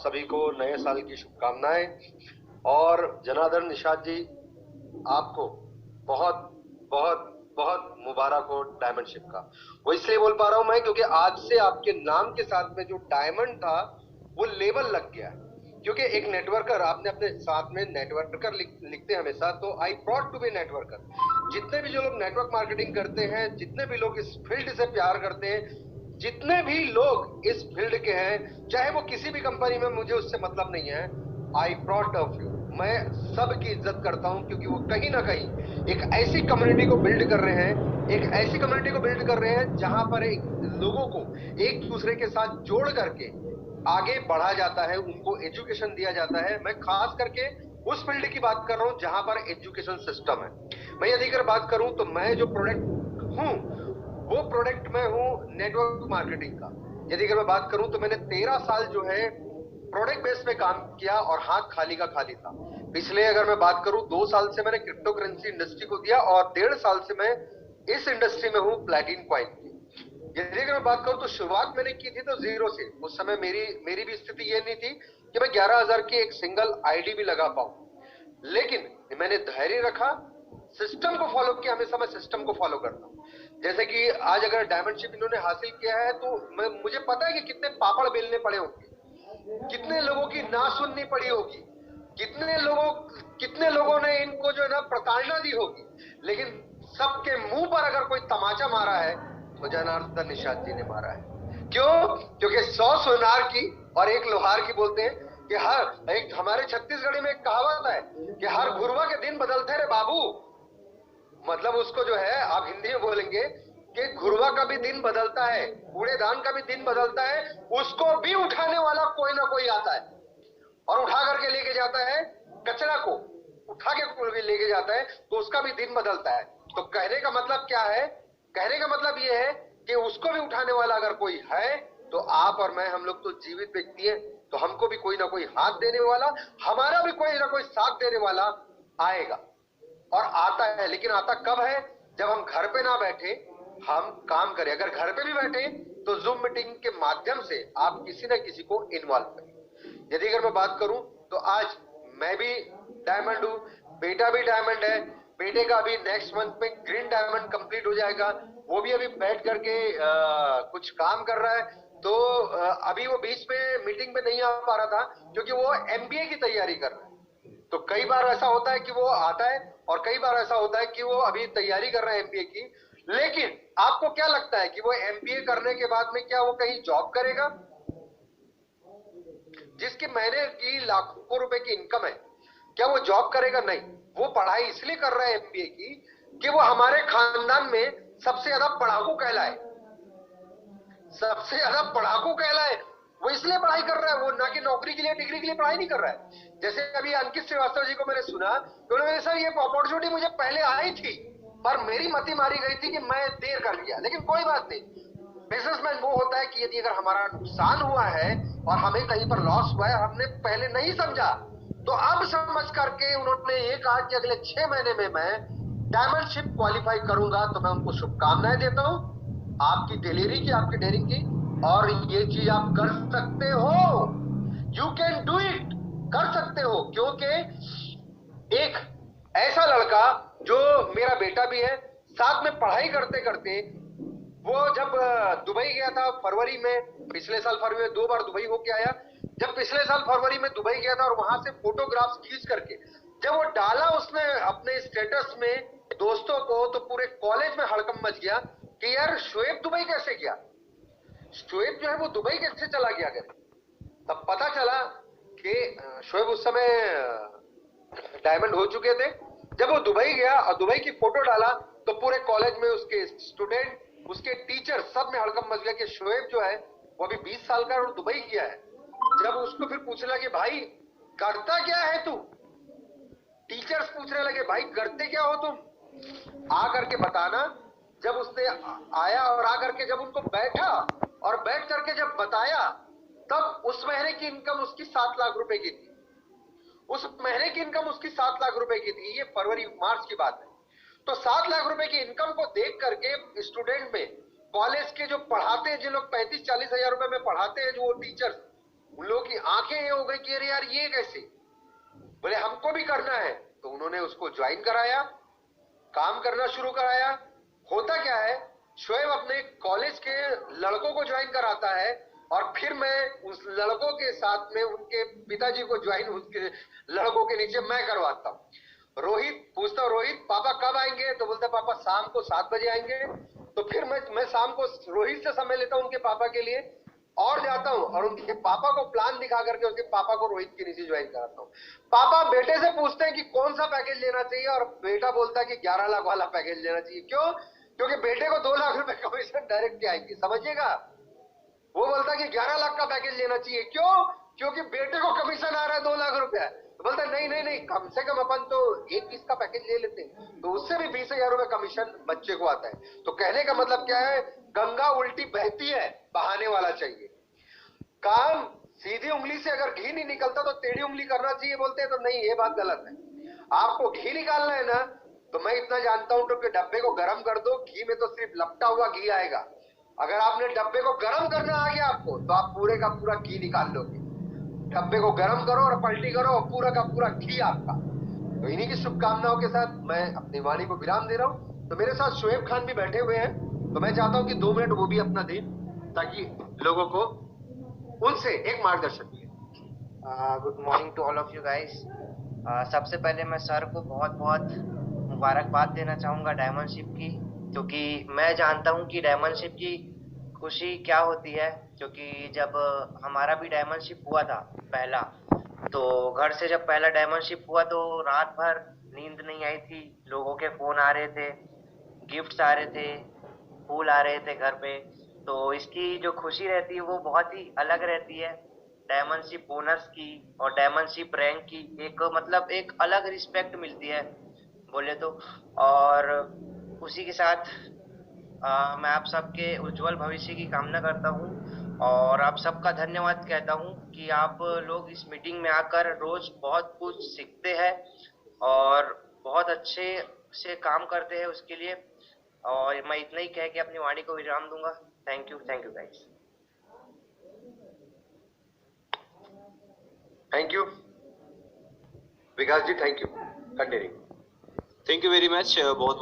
सभी को नए साल की शुभकामनाएं। और जनार्दन निषाद जी, आपको बहुत बहुत बहुत मुबारक हो डायमंडशिप का। वो इसलिए बोल पा रहा हूं मैं क्योंकि आज से आपके नाम के साथ में जो डायमंड था वो लेबल लग गया है। क्योंकि एक नेटवर्कर, आपने अपने साथ में नेटवर्कर लिखते हैं हमेशा, तो आई प्रॉड टू बी नेटवर्कर। जितने भी जो लोग नेटवर्क मार्केटिंग करते हैं, जितने भी लोग इस फील्ड से प्यार करते हैं, जितने भी लोग इस फील्ड के हैं, चाहे वो किसी भी कंपनी में, मुझे उससे मतलब नहीं है। आई प्रॉड ऑफ यू। मैं सबकी इज्जत करता हूं क्योंकि वो कहीं ना कहीं एक ऐसी कम्युनिटी को बिल्ड कर रहे हैं, एक ऐसी कम्युनिटी को बिल्ड कर रहे हैं जहां पर एक लोगों को एक दूसरे के साथ जोड़ करके आगे बढ़ा जाता है, उनको एजुकेशन दिया जाता है। मैं खास करके उस फील्ड की बात कर रहा हूं जहां पर एजुकेशन सिस्टम है। मैं यदि अगर बात करूं तो मैं जो प्रोडक्ट हूं वो प्रोडक्ट में हूं नेटवर्क मार्केटिंग का। यदि अगर मैं बात करूं तो मैंने 13 साल जो है प्रोडक्ट बेस पे काम किया और हाथ खाली का खाली था। पिछले अगर मैं बात करूं 2 साल से मैंने क्रिप्टो करेंसी इंडस्ट्री को दिया और 1.5 साल से मैं इस इंडस्ट्री में हूं प्लैटिन कॉइन की। यदि अगर मैं बात करूं तो शुरुआत मैंने की थी तो जीरो से। उस समय मेरी मेरी भी स्थिति ये नहीं थी कि मैं 11,000 की एक सिंगल आईडी भी लगा पाऊं, लेकिन मैंने धैर्य रखा, सिस्टम को फॉलो किया। हमेशा मैं सिस्टम को फॉलो करता हूं। जैसे कि आज अगर डायमंडशिप इन्होंने हासिल किया है तो मुझे पता है कि कितने पापड़ बेलने पड़े होंगे, कितने लोगों की ना सुननी पड़ी होगी, कितने लोगों ने इनको जो है ना प्रताड़ना दी होगी, लेकिन सबके मुंह पर अगर कोई तमाचा मारा है तो जनार्दन निषाद जी ने मारा है। क्यों? क्योंकि 100 सोनार की और एक लोहार की बोलते हैं कि हर एक, हमारे छत्तीसगढ़ी में एक कहावत है कि हर घुरवा के दिन बदलते रे बाबू। मतलब उसको जो है आप हिंदी में बोलेंगे कि घुरवा का भी दिन बदलता है, कूड़ेदान का भी दिन बदलता है, उसको भी उठाने वाला कोई ना कोई आता है और उठा करके लेके जाता है। कचरा को उठा के लेके जाता है तो उसका भी दिन बदलता है। तो कहने का मतलब क्या है? कहने का मतलब ये है कि उसको भी उठाने वाला अगर कोई है तो आप और मैं, हम लोग तो जीवित व्यक्ति हैं, तो हमको भी कोई ना कोई हाथ देने वाला, हमारा भी कोई ना कोई साथ देने वाला आएगा और आता है। लेकिन आता कब है? जब हम घर पे ना बैठे, हम काम करें। अगर घर पे भी बैठे तो जूम मीटिंग के माध्यम से आप किसी ना किसी को इन्वॉल्व करें। यदि अगर मैं बात करूं तो आज मैं भी डायमंड हूं, बेटा भी डायमंड है। बेटे का अभी नेक्स्ट मंथ में ग्रीन डायमंड कंप्लीट हो जाएगा। वो भी अभी बैठ करके कुछ काम कर रहा है। तो अभी वो बीच में मीटिंग में नहीं आ पा रहा था क्योंकि वो एमबीए की तैयारी कर रहा है। तो कई बार ऐसा होता है कि वो आता है और कई बार ऐसा होता है कि वो अभी तैयारी कर रहा है एमबीए की। लेकिन आपको क्या लगता है कि वो एमबीए करने के बाद में क्या वो कहीं जॉब करेगा? जिसकी महीने की लाखों रुपए की इनकम है, क्या वो जॉब करेगा? नहीं। वो पढ़ाई इसलिए कर रहा है एमबीए की कि वो हमारे खानदान में सबसे ज्यादा पढ़ाकू कहलाए, सबसे ज्यादा पढ़ाकू कहलाए। वो इसलिए पढ़ाई कर रहा है, वो ना कि नौकरी के लिए, डिग्री के लिए पढ़ाई नहीं कर रहा है। जैसे अभी अंकित श्रीवास्तव जी को मैंने सुना तो उन्होंने, सर ये अपॉर्चुनिटी मुझे पहले आई थी पर मेरी मति मारी गई थी कि मैं देर कर लिया। लेकिन कोई बात नहीं, बिजनेसमैन वो होता है कि यदि अगर हमारा नुकसान हुआ है और हमें कहीं पर लॉस हुआ है, हमने पहले नहीं समझा, तो अब समझ करके उन्होंने ये कहा कि अगले 6 महीने में मैं डायमंडशिप क्वालिफाई करूंगा। तो मैं उनको शुभकामनाएं देता हूं, आपकी दिलेरी की, आपकी डेयरिंग की। और ये चीज आप कर सकते हो, यू कैन डू इट, कर सकते हो। क्योंकि एक ऐसा लड़का जो मेरा बेटा भी है, साथ में पढ़ाई करते करते वो जब दुबई गया था फरवरी में, पिछले साल फरवरी में 2 बार दुबई होके आया। जब पिछले साल फरवरी में दुबई गया था और वहां से फोटोग्राफ्स खींच करके जब वो डाला उसने अपने स्टेटस में दोस्तों को, तो पूरे कॉलेज में हड़कंप मच गया कि यार शोएब दुबई कैसे गया, शोएब जो है वो दुबई कैसे चला गया घर। तब पता चला कि शोएब उस समय डायमंड हो चुके थे। जब वो दुबई गया और दुबई की फोटो डाला तो पूरे कॉलेज में उसके स्टूडेंट, उसके टीचर, सब में हड़कंप मच गया कि शोएब जो है वो अभी 20 साल का है और दुबई गया है। जब उसको फिर पूछने लगे भाई करता क्या है तू, टीचर्स पूछने लगे भाई करते क्या हो तुम, आ करके बताना। जब उसने आया और आ करके जब उनको बैठा और बैठ करके जब बताया, तब उस महीने की इनकम उसकी 7 लाख रुपए की थी। उस महीने की इनकम उसकी 7 लाख रुपए की थी। ये फरवरी मार्च की बात है। तो 7 लाख रुपए की इनकम को देख करके स्टूडेंट में, कॉलेज के जो पढ़ाते हैं, जिन लोग 35-40 हजार रुपए में पढ़ाते हैं, जो वो टीचर्स, उन लोगों की आंखें ये हो गई कि अरे यार ये कैसे, बोले हमको भी करना है। तो उन्होंने उसको ज्वाइन कराया, काम करना शुरू कराया। होता क्या है, शोएब अपने कॉलेज के लड़कों को ज्वाइन कराता है और फिर मैं उस लड़कों के साथ में उनके पिताजी को ज्वाइन उसके लड़कों के नीचे मैं करवाता हूँ। रोहित पूछता हूँ, रोहित पापा कब आएंगे? तो बोलता पापा शाम को 7 बजे आएंगे। तो फिर मैं शाम को रोहित से समय लेता हूँ उनके पापा के लिए और जाता हूँ और उनके पापा को प्लान दिखा करके उसके पापा को रोहित के नीचे ज्वाइन कराता हूँ। पापा बेटे से पूछते हैं कि कौन सा पैकेज लेना चाहिए और बेटा बोलता है कि 11 लाख वाला पैकेज लेना चाहिए। क्यों? क्योंकि बेटे को 2 लाख रुपए कमीशन डायरेक्ट आएगी, समझिएगा। वो बोलता है कि 11 लाख का पैकेज लेना चाहिए। क्यों? क्योंकि बेटे को कमीशन आ रहा है 2 लाख रुपया। तो बोलता है नहीं नहीं नहीं, कम से कम अपन तो 1 का पैकेज ले लेते हैं, तो उससे भी 20,000 रुपए कमीशन बच्चे को आता है। तो कहने का मतलब क्या है, गंगा उल्टी बहती है, बहाने वाला चाहिए। काम सीधी उंगली से अगर घी नहीं निकलता तो टेढ़ी उंगली करना चाहिए, बोलते हैं तो नहीं, ये बात गलत है। आपको घी निकालना है ना, तो मैं इतना जानता हूं कि डब्बे को गर्म कर दो, घी में तो सिर्फ लपटा हुआ घी आएगा। अगर आपने डब्बे को गर्म करना आ गया आपको, तो आप पूरे का पूरा घी निकाल लोगे। डब्बे को गर्म करो और पलटी करो और पूरा का पूरा घी आपका। तो इन्हीं की शुभकामनाओं के साथ मैं अपनी वाणी को विराम दे रहा हूं। तो मेरे साथ शोएब खान भी बैठे हुए हैं, तो मैं चाहता हूं कि 2 मिनट वो भी अपना दें ताकि लोगों को उनसे एक मार्गदर्शन मिले। Good morning to all of you guys. सबसे पहले मैं सर को बहुत बहुत मुबारकबाद देना चाहूँगा डायमंडशिप की, क्योंकि मैं जानता हूँ कि डायमंडशिप की खुशी क्या होती है। क्योंकि जब हमारा भी डायमंडशिप हुआ था पहला, तो घर से जब पहला डायमंडशिप हुआ तो रात भर नींद नहीं आई थी। लोगों के फ़ोन आ रहे थे, गिफ्ट्स आ रहे थे, फूल आ रहे थे घर पे। तो इसकी जो खुशी रहती है वो बहुत ही अलग रहती है। डायमंडशिप बोनस की और डायमंडशिप रैंक की एक मतलब एक अलग रिस्पेक्ट मिलती है बोले तो। और उसी के साथ मैं आप सबके उज्जवल भविष्य की कामना करता हूँ और आप सबका धन्यवाद कहता हूँ कि आप लोग इस मीटिंग में आकर रोज बहुत कुछ सीखते हैं और बहुत अच्छे से काम करते हैं उसके लिए। और मैं इतना ही कह के अपनी वाणी को विराम दूंगा। Thank you guys. Thank you Vikas ji, thank you. Continue. Thank you very much. बहुत